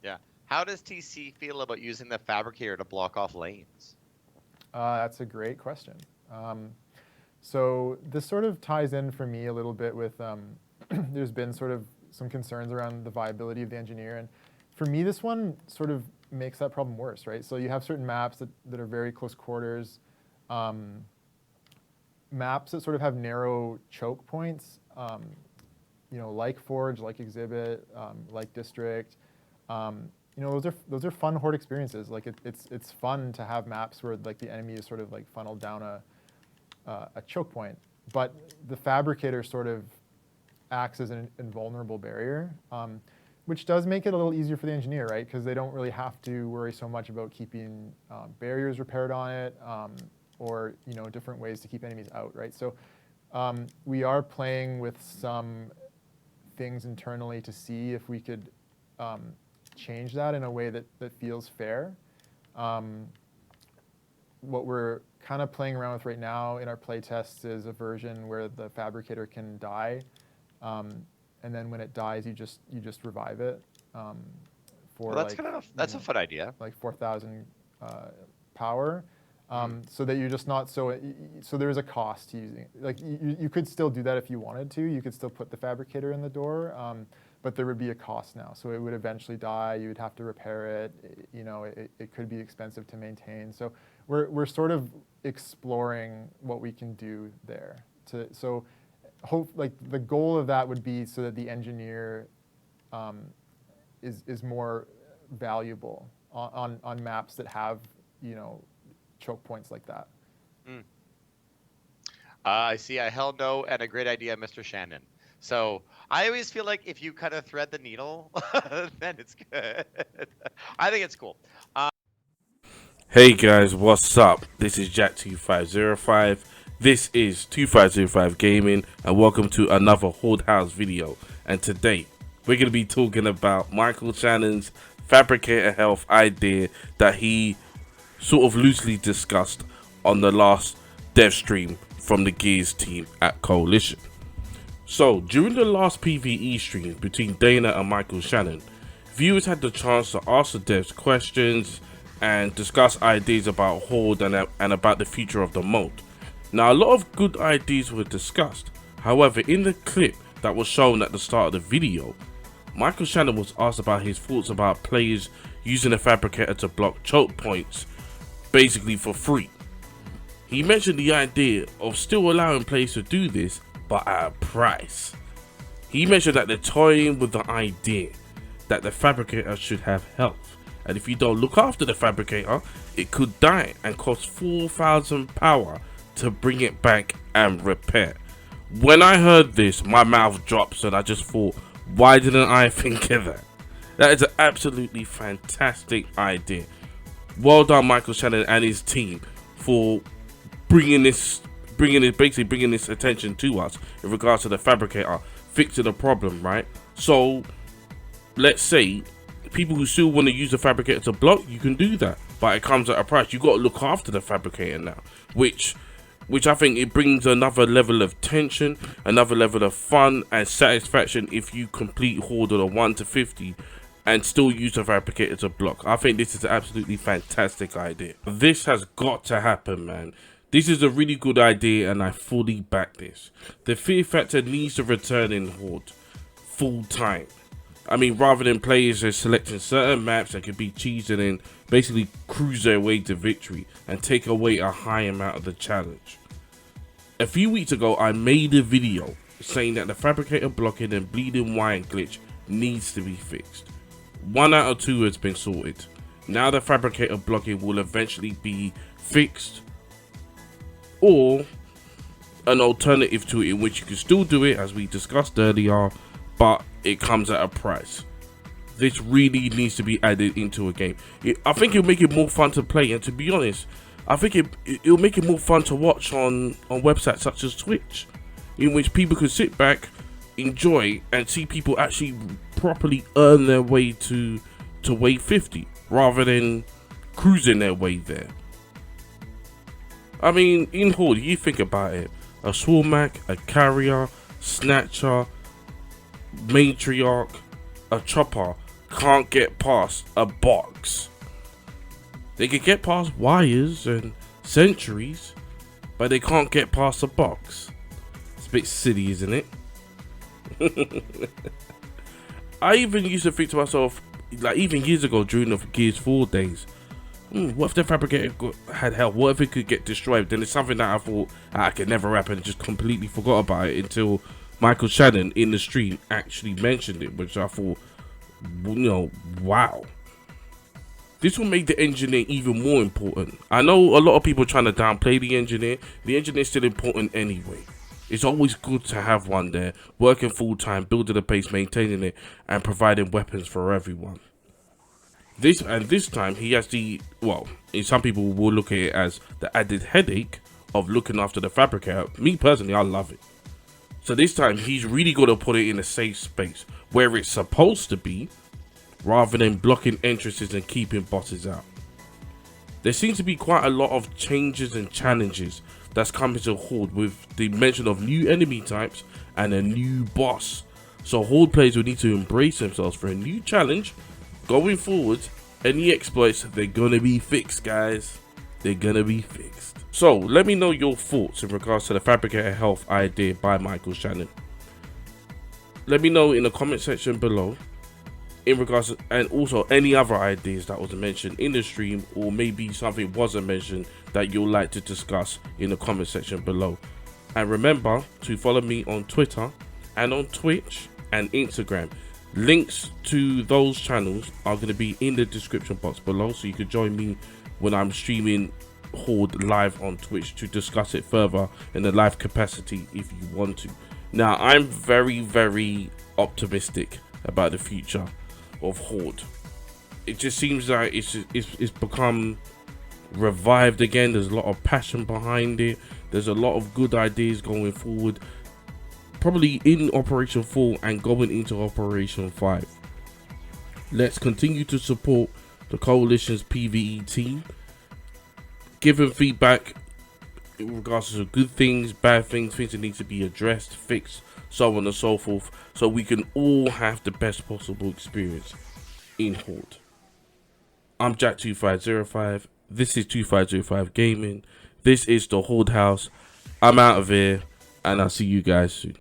Yeah. How does TC feel about using the Fabricator to block off lanes? That's a great question. Um, so this sort of ties in for me a little bit with there's been sort of some concerns around the viability of the engineer, and for me this one sort of makes that problem worse, right? So you have certain maps that are very close quarters, maps that sort of have narrow choke points, like Forge, like Exhibit, like District. Those are fun horde experiences. Like it's fun to have maps where like the enemy is sort of like funneled down a choke point, but the Fabricator sort of acts as an invulnerable barrier, which does make it a little easier for the engineer, right? Because they don't really have to worry so much about keeping barriers repaired on it, or different ways to keep enemies out, right? So we are playing with some things internally to see if we could change that in a way that feels fair. What we're kind of playing around with right now in our play tests is a version where the Fabricator can die, and then when it dies, you just revive it for Well, that's a fun idea. like 4,000 power, so that you're just not so there is a cost to using. Like you could still do that if you wanted to. You could still put the Fabricator in the door, but there would be a cost now. So it would eventually die. You would have to repair it. It could be expensive to maintain. So we're sort of exploring what we can do there. So hope like the goal of that would be so that the engineer is more valuable on maps that have choke points like that. I see a hell no and a great idea, Mr. Shannon. So I always feel like if you kind of thread the needle, then it's good. I think it's cool. Hey guys, what's up? This is Jack2505. This is 2505 Gaming, and welcome to another Horde House video. And today, we're going to be talking about Michael Shannon's Fabricator Health idea that he sort of loosely discussed on the last dev stream from the Gears team at Coalition. So, during the last PvE stream between Dana and Michael Shannon, viewers had the chance to ask the devs questions and discuss ideas about Horde and about the future of the mode. Now, a lot of good ideas were discussed. However, in the clip that was shown at the start of the video, Michael Shannon was asked about his thoughts about players using the Fabricator to block choke points, basically for free. He mentioned the idea of still allowing players to do this, but at a price. He mentioned that they're toying with the idea that the Fabricator should have health, and if you don't look after the Fabricator, it could die and cost 4,000 power to bring it back and repair. When I heard this, my mouth dropped and I just thought, why didn't I think of that? That is an absolutely fantastic idea. Well done, Michael Shannon and his team, for bringing this attention to us in regards to the Fabricator, fixing the problem, right? So, let's say people who still want to use the Fabricator to block, you can do that, but it comes at a price. You got to look after the Fabricator now, which I think it brings another level of tension, another level of fun and satisfaction if you complete Horde on a 1 to 50 and still use the Fabricator to block. I think this is an absolutely fantastic idea. This has got to happen, man. This is a really good idea and I fully back this. The fear factor needs to return in Horde full time. I mean, rather than players just selecting certain maps that could be cheesing and basically cruise their way to victory and take away a high amount of the challenge. A few weeks ago, I made a video saying that the Fabricator blocking and bleeding wire glitch needs to be fixed. 1 out of 2 has been sorted. Now the Fabricator blocking will eventually be fixed, or an alternative to it in which you can still do it as we discussed earlier, but it comes at a price. This really needs to be added into a game. I think it'll make it more fun to play, and to be honest, I think it'll make it more fun to watch on websites such as Twitch, in which people can sit back, enjoy, and see people actually properly earn their way to wave 50, rather than cruising their way there. I mean, in Horde, you think about it, a Swarmac, a Carrier, Snatcher, Matriarch, a Chopper, can't get past a box. They can get past wires and sentries, but they can't get past a box. It's a bit silly, isn't it? I even used to think to myself, like even years ago during the Gears 4 days, what if the Fabricator had help? What if it could get destroyed? Then it's something that I thought could never happen, just completely forgot about it until Michael Shannon in the stream actually mentioned it, which I thought, wow. This will make the engineer even more important. I know a lot of people are trying to downplay the engineer. The engineer is still important anyway. It's always good to have one there, working full time, building a base, maintaining it, and providing weapons for everyone. This time he has some people will look at it as the added headache of looking after the Fabricator. Me personally, I love it. So this time he's really got to put it in a safe space where it's supposed to be, rather than blocking entrances and keeping bosses out. There seems to be quite a lot of changes and challenges that's coming to Horde, with the mention of new enemy types and a new boss. So Horde players will need to embrace themselves for a new challenge going forward. Any exploits, they're gonna be fixed, guys. They're gonna be fixed. So let me know your thoughts in regards to the Fabricator Health idea by Michael Shannon. Let me know in the comment section below in regards to, and also any other ideas that was mentioned in the stream, or maybe something wasn't mentioned that you'd like to discuss in the comment section below. And remember to follow me on Twitter and on Twitch and Instagram. Links to those channels are going to be in the description box below, so you can join me when I'm streaming Horde live on Twitch to discuss it further in the live capacity if you want to. Now, I'm very, very optimistic about the future of Horde. It just seems like it's become revived again. There's a lot of passion behind it. There's a lot of good ideas going forward, probably in Operation 4 and going into Operation 5. Let's continue to support the Coalition's PvE team, giving feedback in regards to good things, bad things, things that need to be addressed, fixed, so on and so forth, so we can all have the best possible experience in Horde. I'm Jack2505. This is 2505 Gaming. This is the Horde House. I'm out of here, and I'll see you guys soon.